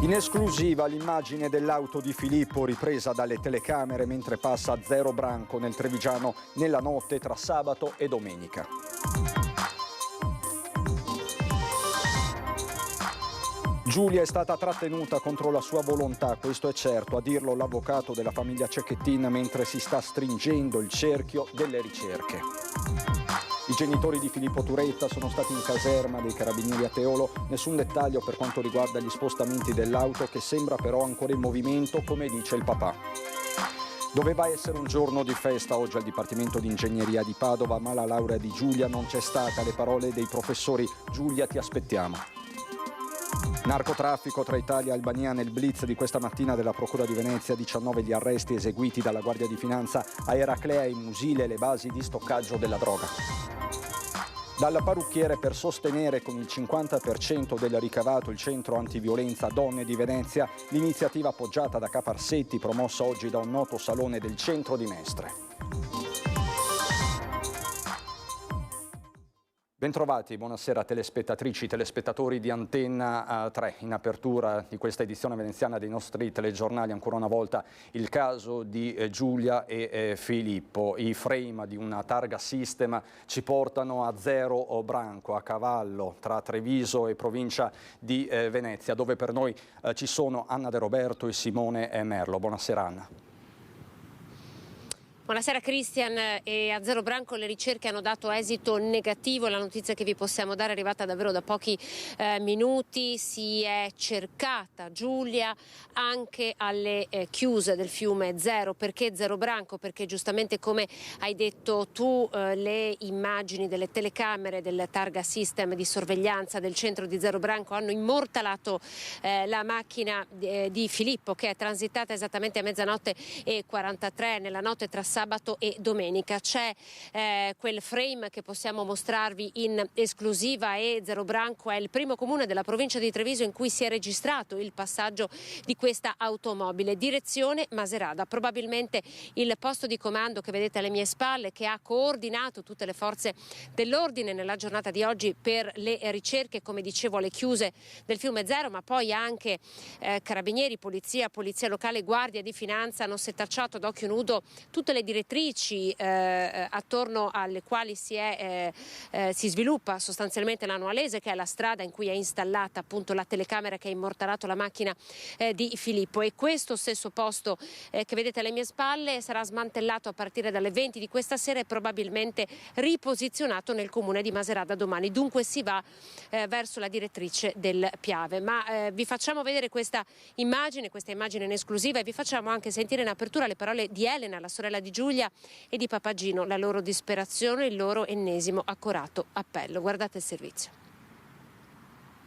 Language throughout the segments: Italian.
In esclusiva l'immagine dell'auto di Filippo ripresa dalle telecamere mentre passa a Zero Branco nel Trevigiano nella notte tra sabato e domenica. Giulia è stata trattenuta contro la sua volontà, questo è certo, a dirlo l'avvocato della famiglia Cecchettin mentre si sta stringendo il cerchio delle ricerche. I genitori di Filippo Turetta sono stati in caserma dei Carabinieri a Teolo, nessun dettaglio per quanto riguarda gli spostamenti dell'auto che sembra però ancora in movimento, come dice il papà. Doveva essere un giorno di festa oggi al Dipartimento di Ingegneria di Padova, ma la laurea di Giulia non c'è stata, le parole dei professori: Giulia, ti aspettiamo. Narcotraffico tra Italia e Albania nel blitz di questa mattina della Procura di Venezia, 19 gli arresti eseguiti dalla Guardia di Finanza a Eraclea e Musile, le basi di stoccaggio della droga. Dal parrucchiere per sostenere con il 50% del ricavato il centro antiviolenza Donne di Venezia, l'iniziativa appoggiata da Caparsetti, promossa oggi da un noto salone del centro di Mestre. Bentrovati, buonasera telespettatrici, telespettatori di Antenna 3. In apertura di questa edizione veneziana dei nostri telegiornali, ancora una volta il caso di Giulia e Filippo. I frame di una targa system ci portano a Zero Branco, a cavallo tra Treviso e provincia di Venezia, dove per noi ci sono Anna De Roberto e Simone Merlo. Buonasera Anna. Buonasera Cristian, e a Zero Branco le ricerche hanno dato esito negativo. La notizia che vi possiamo dare è arrivata davvero da pochi minuti. Si è cercata Giulia anche alle chiuse del fiume Zero. Perché Zero Branco? Perché giustamente, come hai detto tu, le immagini delle telecamere del targa system di sorveglianza del centro di Zero Branco hanno immortalato la macchina di Filippo, che è transitata esattamente a 00:43 nella notte tra sabato e domenica. C'è quel frame che possiamo mostrarvi in esclusiva e Zero Branco è il primo comune della provincia di Treviso in cui si è registrato il passaggio di questa automobile. Direzione Maserata, probabilmente il posto di comando che vedete alle mie spalle, che ha coordinato tutte le forze dell'ordine nella giornata di oggi per le ricerche, come dicevo, alle chiuse del fiume Zero, ma poi anche carabinieri, polizia locale, guardia di finanza hanno setacciato ad occhio nudo tutte le direttrici attorno alle quali si sviluppa sostanzialmente la Nualese, che è la strada in cui è installata appunto la telecamera che ha immortalato la macchina di Filippo, e questo stesso posto che vedete alle mie spalle sarà smantellato a partire dalle 20 di questa sera e probabilmente riposizionato nel comune di Maserata domani. Dunque si va verso la direttrice del Piave, ma vi facciamo vedere questa immagine in esclusiva, e vi facciamo anche sentire in apertura le parole di Elena, la sorella di Giulia, e di Papagino, la loro disperazione, il loro ennesimo accorato appello. Guardate il servizio.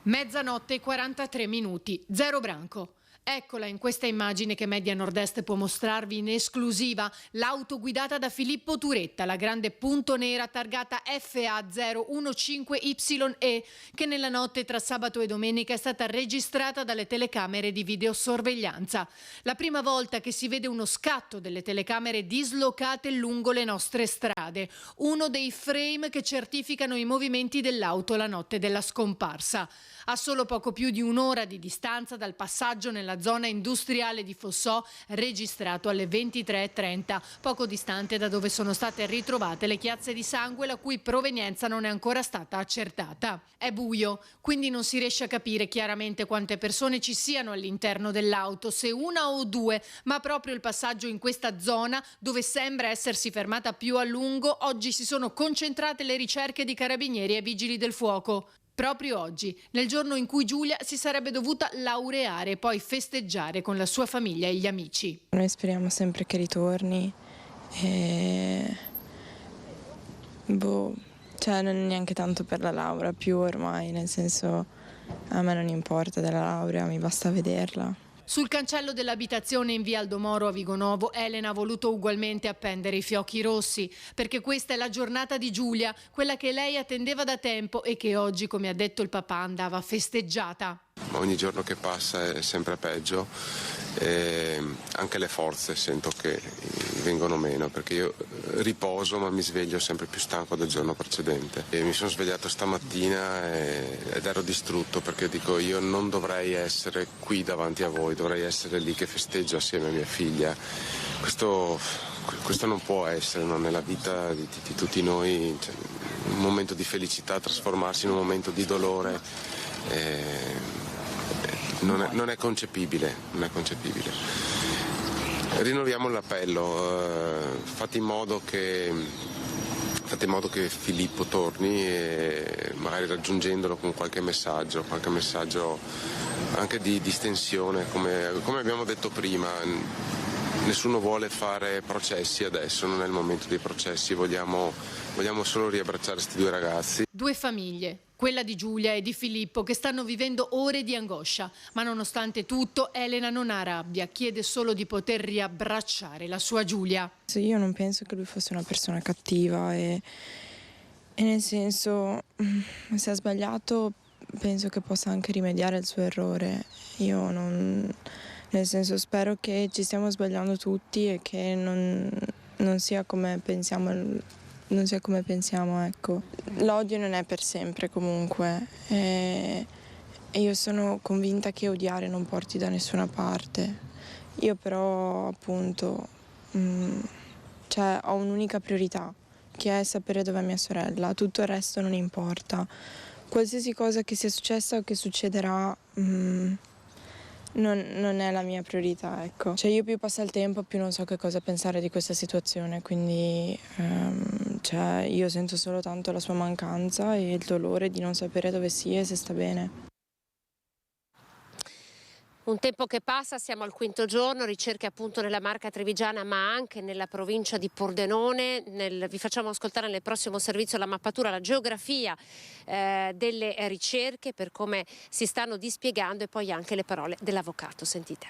00:43, Zero Branco. Eccola in questa immagine che Media Nord-Est può mostrarvi in esclusiva, l'auto guidata da Filippo Turetta, la grande punto nera targata FA015YE, che nella notte tra sabato e domenica è stata registrata dalle telecamere di videosorveglianza. La prima volta che si vede uno scatto delle telecamere dislocate lungo le nostre strade, uno dei frame che certificano i movimenti dell'auto la notte della scomparsa. A solo poco più di un'ora di distanza dal passaggio nella zona industriale di Fossò, registrato alle 23:30, poco distante da dove sono state ritrovate le chiazze di sangue la cui provenienza non è ancora stata accertata. È buio, quindi non si riesce a capire chiaramente quante persone ci siano all'interno dell'auto, se una o due, ma proprio il passaggio in questa zona, dove sembra essersi fermata più a lungo, oggi si sono concentrate le ricerche di carabinieri e vigili del fuoco. Proprio oggi, nel giorno in cui Giulia si sarebbe dovuta laureare e poi festeggiare con la sua famiglia e gli amici. Noi speriamo sempre che ritorni e cioè non è neanche tanto per la laurea, più ormai, nel senso, a me non importa della laurea, mi basta vederla. Sul cancello dell'abitazione in via Aldomoro a Vigonovo, Elena ha voluto ugualmente appendere i fiocchi rossi, perché questa è la giornata di Giulia, quella che lei attendeva da tempo e che oggi, come ha detto il papà, andava festeggiata. Ogni giorno che passa è sempre peggio e anche le forze sento che vengono meno, perché io riposo ma mi sveglio sempre più stanco del giorno precedente. E mi sono svegliato stamattina ed ero distrutto, perché dico, io non dovrei essere qui davanti a voi, dovrei essere lì che festeggio assieme a mia figlia. Questo non può essere, no? Nella vita di tutti noi, cioè, un momento di felicità trasformarsi in un momento di dolore non è concepibile, Rinnoviamo l'appello, fate in modo che Filippo torni, e magari raggiungendolo con qualche messaggio anche di distensione, come abbiamo detto prima. Nessuno vuole fare processi adesso, non è il momento dei processi, vogliamo solo riabbracciare questi due ragazzi. Due famiglie, quella di Giulia e di Filippo, che stanno vivendo ore di angoscia, ma nonostante tutto Elena non ha rabbia, chiede solo di poter riabbracciare la sua Giulia. Io non penso che lui fosse una persona cattiva e nel senso, se ha sbagliato penso che possa anche rimediare al suo errore. Nel senso, spero che ci stiamo sbagliando tutti e che non sia come pensiamo, ecco. L'odio non è per sempre comunque e io sono convinta che odiare non porti da nessuna parte. Io però appunto ho un'unica priorità, che è sapere dov'è mia sorella, tutto il resto non importa. Qualsiasi cosa che sia successa o che succederà non è la mia priorità, ecco. Io più passa il tempo più non so che cosa pensare di questa situazione, quindi io sento solo tanto la sua mancanza e il dolore di non sapere dove sia e se sta bene. Un tempo che passa, siamo al quinto giorno, ricerche appunto nella Marca Trevigiana ma anche nella provincia di Pordenone. Vi facciamo ascoltare nel prossimo servizio la mappatura, la geografia delle ricerche per come si stanno dispiegando e poi anche le parole dell'avvocato. Sentite.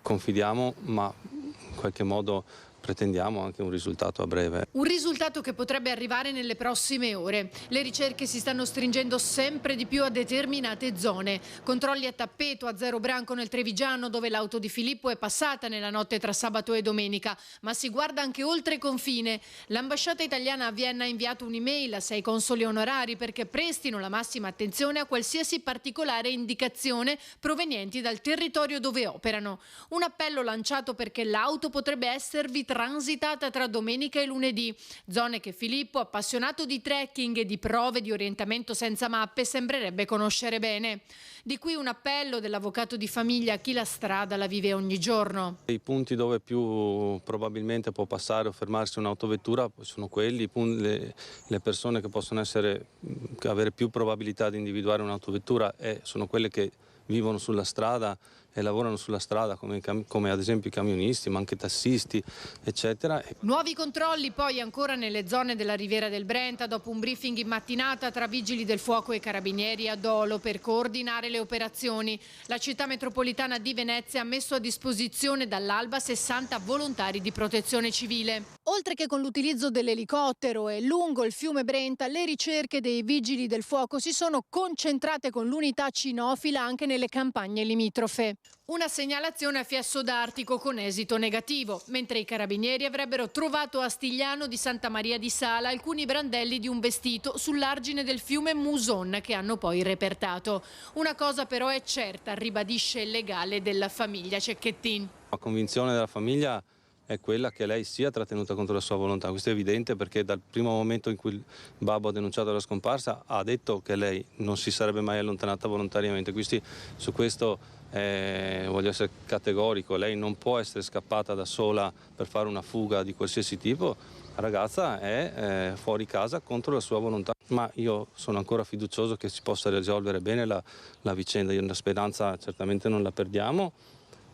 Confidiamo, ma in qualche modo pretendiamo anche un risultato a breve. Un risultato che potrebbe arrivare nelle prossime ore. Le ricerche si stanno stringendo sempre di più a determinate zone. Controlli a tappeto a Zero Branco nel Trevigiano, dove l'auto di Filippo è passata nella notte tra sabato e domenica, ma si guarda anche oltre confine. L'ambasciata italiana a Vienna ha inviato un'email a 6 consoli onorari perché prestino la massima attenzione a qualsiasi particolare indicazione provenienti dal territorio dove operano. Un appello lanciato perché l'auto potrebbe esservi transitata tra domenica e lunedì, zone che Filippo, appassionato di trekking e di prove di orientamento senza mappe, sembrerebbe conoscere bene. Di qui un appello dell'avvocato di famiglia a chi la strada la vive ogni giorno. I punti dove più probabilmente può passare o fermarsi un'autovettura sono quelli, le persone che possono avere più probabilità di individuare un'autovettura sono quelle che vivono sulla strada e lavorano sulla strada, come ad esempio i camionisti, ma anche tassisti, eccetera. Nuovi controlli poi ancora nelle zone della Riviera del Brenta, dopo un briefing in mattinata tra vigili del fuoco e carabinieri a Dolo per coordinare le operazioni. La città metropolitana di Venezia ha messo a disposizione dall'alba 60 volontari di protezione civile. Oltre che con l'utilizzo dell'elicottero e lungo il fiume Brenta, le ricerche dei vigili del fuoco si sono concentrate con l'unità cinofila anche nelle campagne limitrofe. Una segnalazione a Fiesso d'Artico con esito negativo, mentre i carabinieri avrebbero trovato a Stigliano di Santa Maria di Sala alcuni brandelli di un vestito sull'argine del fiume Muson che hanno poi repertato. Una cosa però è certa, ribadisce il legale della famiglia Cecchettin. La convinzione della famiglia è quella che lei sia trattenuta contro la sua volontà. Questo è evidente perché dal primo momento in cui il babbo ha denunciato la scomparsa ha detto che lei non si sarebbe mai allontanata volontariamente. Quindi su questo voglio essere categorico, lei non può essere scappata da sola per fare una fuga di qualsiasi tipo. La ragazza è fuori casa contro la sua volontà, ma io sono ancora fiducioso che si possa risolvere bene la vicenda. Io la speranza certamente non la perdiamo,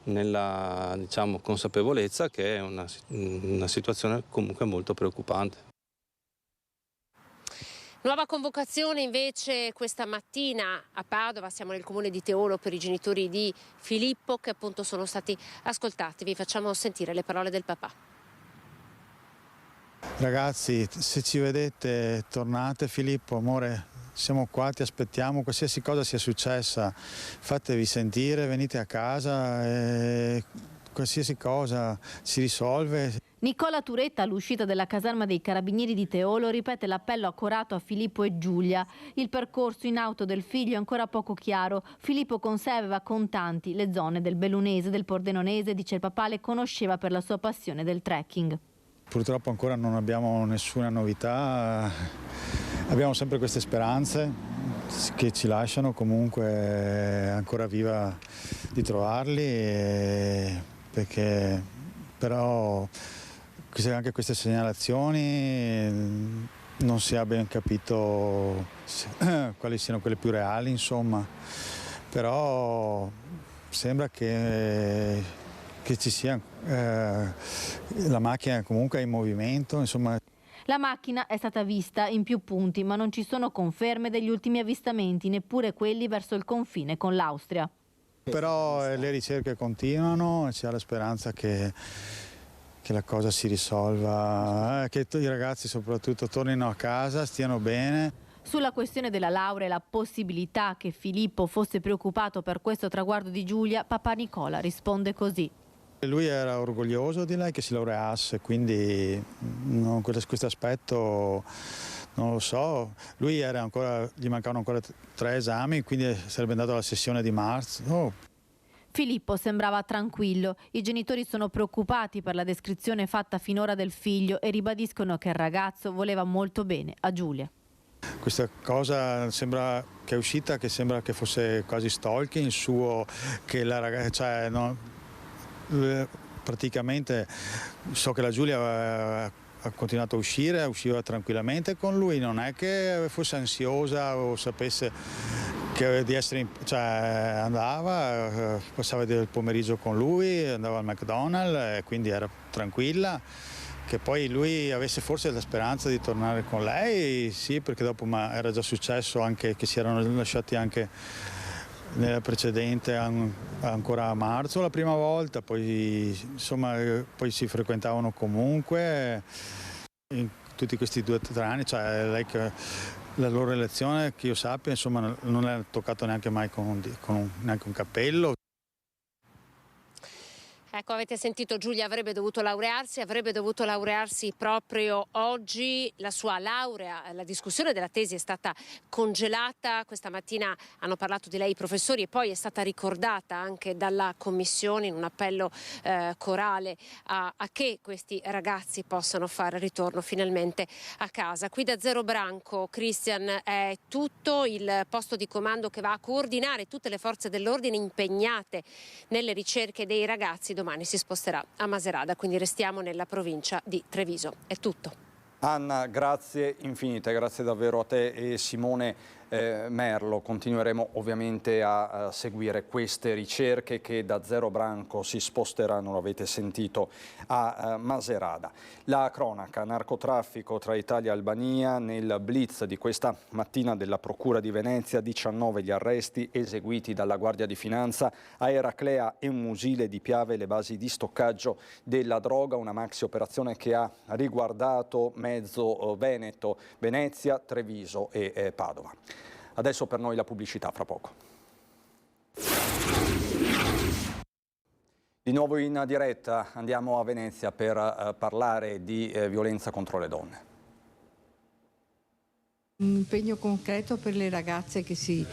nella consapevolezza che è una situazione comunque molto preoccupante. Nuova convocazione invece questa mattina a Padova, siamo nel comune di Teolo per i genitori di Filippo che appunto sono stati ascoltati. Vi facciamo sentire le parole del papà. Ragazzi, se ci vedete tornate, Filippo, amore, siamo qua, ti aspettiamo, qualsiasi cosa sia successa, fatevi sentire, venite a casa, qualsiasi cosa si risolve. Nicola Turetta, all'uscita della caserma dei Carabinieri di Teolo, ripete l'appello accorato a Filippo e Giulia. Il percorso in auto del figlio è ancora poco chiaro. Filippo con sé aveva contanti le zone del Bellunese, del Pordenonese, dice il papà, le conosceva per la sua passione del trekking. Purtroppo ancora non abbiamo nessuna novità, abbiamo sempre queste speranze che ci lasciano comunque ancora viva di trovarli, perché però anche queste segnalazioni non si ha ben capito quali siano quelle più reali, insomma, però sembra che ci sia la macchina comunque è in movimento, insomma. La macchina è stata vista in più punti, ma non ci sono conferme degli ultimi avvistamenti, neppure quelli verso il confine con l'Austria. Però le ricerche continuano e c'è la speranza che la cosa si risolva, che i ragazzi soprattutto tornino a casa, stiano bene. Sulla questione della laurea e la possibilità che Filippo fosse preoccupato per questo traguardo di Giulia, papà Nicola risponde così. Lui era orgoglioso di lei che si laureasse, quindi questo aspetto non lo so. Lui gli mancavano ancora 3 esami, quindi sarebbe andato alla sessione di marzo. Filippo sembrava tranquillo. I genitori sono preoccupati per la descrizione fatta finora del figlio e ribadiscono che il ragazzo voleva molto bene a Giulia. Questa cosa sembra che è uscita, che sembra che fosse quasi stalking, che la ragazza, praticamente so che la Giulia ha continuato a uscire, usciva tranquillamente con lui, non è che fosse ansiosa o sapesse di essere, andava, passava il pomeriggio con lui, andava al McDonald's e quindi era tranquilla. Che poi lui avesse forse la speranza di tornare con lei, sì, perché dopo era già successo anche che si erano lasciati anche nella precedente ancora a marzo la prima volta, poi insomma poi si frequentavano comunque in tutti questi 2 o 3 anni, la loro relazione che io sappia insomma non è toccato neanche mai neanche un cappello. Ecco, avete sentito, Giulia avrebbe dovuto laurearsi proprio oggi. La sua laurea, la discussione della tesi è stata congelata. Questa mattina hanno parlato di lei i professori e poi è stata ricordata anche dalla commissione in un appello corale a che questi ragazzi possano fare ritorno finalmente a casa. Qui da Zero Branco, Christian, è tutto il posto di comando che va a coordinare tutte le forze dell'ordine impegnate nelle ricerche dei ragazzi. Domani si sposterà a Macerata, quindi restiamo nella provincia di Treviso. È tutto. Anna, grazie infinite, grazie davvero a te e Simone Merlo. Continueremo ovviamente a seguire queste ricerche che da Zero Branco si sposteranno, lo avete sentito, a Macerata. La cronaca, narcotraffico tra Italia e Albania, nel blitz di questa mattina della Procura di Venezia, 19 gli arresti eseguiti dalla Guardia di Finanza a Eraclea e Musile di Piave, le basi di stoccaggio della droga, una maxi operazione che ha riguardato mezzo Veneto, Venezia, Treviso e Padova. Adesso per noi la pubblicità, fra poco. Di nuovo in diretta andiamo a Venezia per parlare di violenza contro le donne. Un impegno concreto per le ragazze che si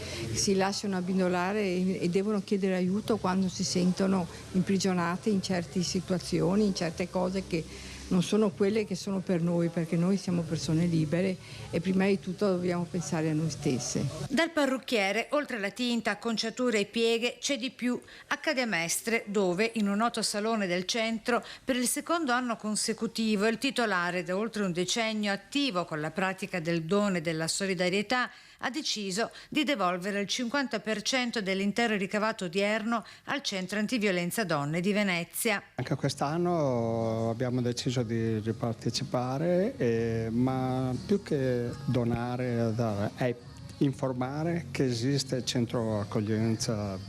lasciano abbindolare e devono chiedere aiuto quando si sentono imprigionate in certe situazioni, in certe cose che non sono quelle che sono per noi, perché noi siamo persone libere e prima di tutto dobbiamo pensare a noi stesse. Dal parrucchiere, oltre alla tinta, acconciature e pieghe, c'è di più. Accade a Mestre, dove, in un noto salone del centro, per il 2° anno consecutivo il titolare, da oltre un decennio attivo con la pratica del dono e della solidarietà, ha deciso di devolvere il 50% dell'intero ricavato odierno al Centro Antiviolenza Donne di Venezia. Anche quest'anno abbiamo deciso di ripartecipare, ma più che donare è informare che esiste il centro accoglienza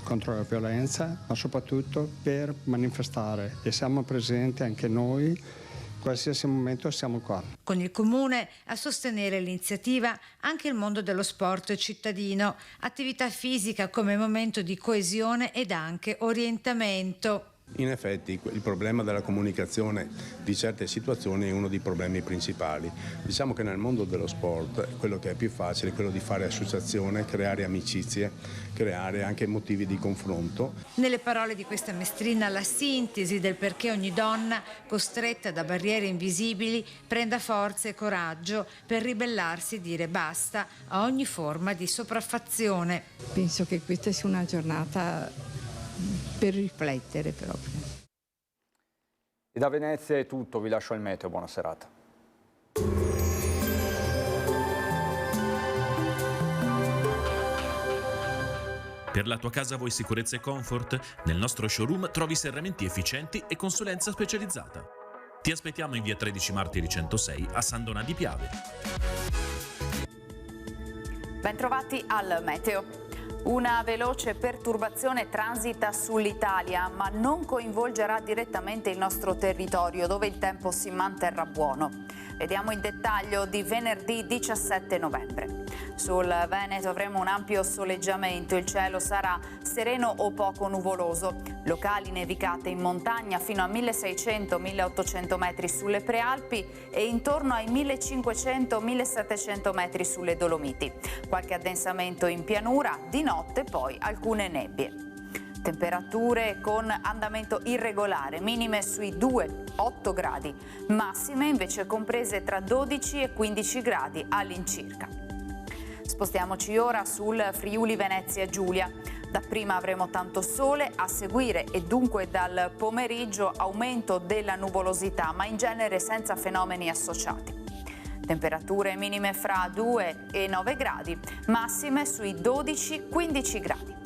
contro la violenza, ma soprattutto per manifestare, e siamo presenti anche noi qualsiasi momento siamo qua. Con il Comune a sostenere l'iniziativa anche il mondo dello sport cittadino, attività fisica come momento di coesione ed anche orientamento. In effetti il problema della comunicazione di certe situazioni è uno dei problemi principali. Diciamo che nel mondo dello sport quello che è più facile è quello di fare associazione, creare amicizie, creare anche motivi di confronto. Nelle parole di questa maestrina la sintesi del perché ogni donna costretta da barriere invisibili prenda forza e coraggio per ribellarsi e dire basta a ogni forma di sopraffazione. Penso che questa sia una giornata per riflettere proprio. E da Venezia è tutto, vi lascio al meteo, buona serata. Per la tua casa vuoi sicurezza e comfort? Nel nostro showroom trovi serramenti efficienti e consulenza specializzata. Ti aspettiamo in via 13 Martiri 106 a San Donà di Piave. Bentrovati al meteo. Una veloce perturbazione transita sull'Italia, ma non coinvolgerà direttamente il nostro territorio, dove il tempo si manterrà buono. Vediamo il dettaglio di venerdì 17 novembre. Sul Veneto avremo un ampio soleggiamento, il cielo sarà sereno o poco nuvoloso. Locali nevicate in montagna fino a 1600-1800 metri sulle Prealpi e intorno ai 1500-1700 metri sulle Dolomiti. Qualche addensamento in pianura, di notte poi alcune nebbie. Temperature con andamento irregolare, minime sui 2-8 gradi, massime invece comprese tra 12 e 15 gradi all'incirca. Spostiamoci ora sul Friuli Venezia Giulia. Dapprima avremo tanto sole, a seguire e dunque dal pomeriggio aumento della nuvolosità, ma in genere senza fenomeni associati. Temperature minime fra 2 e 9 gradi, massime sui 12-15 gradi.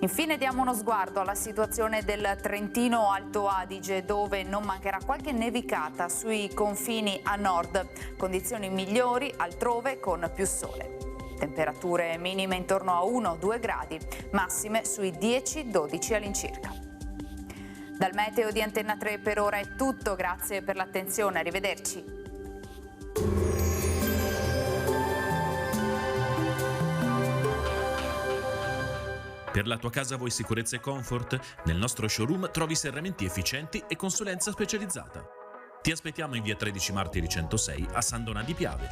Infine diamo uno sguardo alla situazione del Trentino Alto Adige, dove non mancherà qualche nevicata sui confini a nord, condizioni migliori altrove con più sole. Temperature minime intorno a 1-2 gradi, massime sui 10-12 all'incirca. Dal meteo di Antenna 3 per ora è tutto, grazie per l'attenzione, arrivederci. Per la tua casa vuoi sicurezza e comfort? Nel nostro showroom trovi serramenti efficienti e consulenza specializzata. Ti aspettiamo in via 13 Martiri 106 a San Donà di Piave.